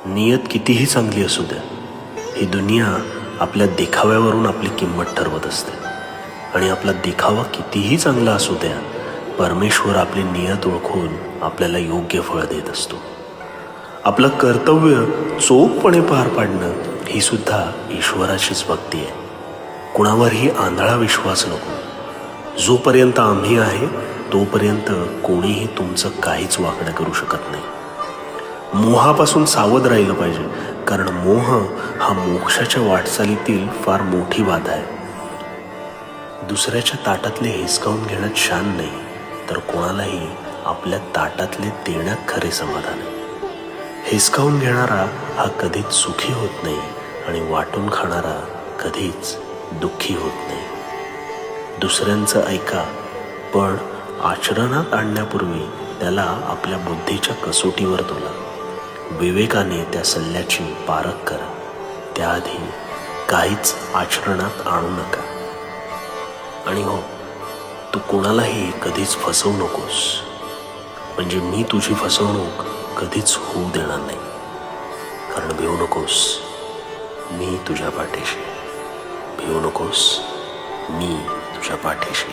नियत कितीही चांगली असू द्या, ही दुनिया आपल्या देखाव्यावरून आपली किंमत ठरवत असते. आणि आपला देखावा कितीही चांगला असू द्या, परमेश्वर आपली नियत ओळखून आपल्याला योग्य फळ देत असतो. आपलं कर्तव्य चोखपणे पार पाडणं ही सुद्धा ईश्वराचीच भक्ती आहे. कुणावरही आंधळा विश्वास नको. जोपर्यंत आम्ही आहे तोपर्यंत कोणीही तुमचं काहीच वाकडं करू शकत नाही. मोहापासून सावध राहिलं पाहिजे, कारण मोह हा मोक्षाच्या वाटचालीतील फार मोठी बाधा आहे. दुसऱ्याच्या ताटातले हिसकावून घेण्यात शान नाही, तर कोणालाही आपल्या ताटातले देण्यात खरे समाधान आहे. हिसकावून घेणारा हा कधीच सुखी होत नाही आणि वाटून खाणारा कधीच दुःखी होत नाही. दुसऱ्यांचं ऐका, पण आचरणात आणण्यापूर्वी त्याला आपल्या बुद्धीच्या कसोटीवर तोला. विवेकाने त्या सल्ल्याची पारख करा. त्याआधी काहीच आचरणात आणू नका. आणि हो, तू कोणालाही कधीच फसवू नकोस, म्हणजे मी तुझी फसवणूक कधीच होऊ देणार नाही. कारण भिवू नकोस, मी तुझ्या पाठीशी. भिवू नकोस, मी तुझ्या पाठीशी.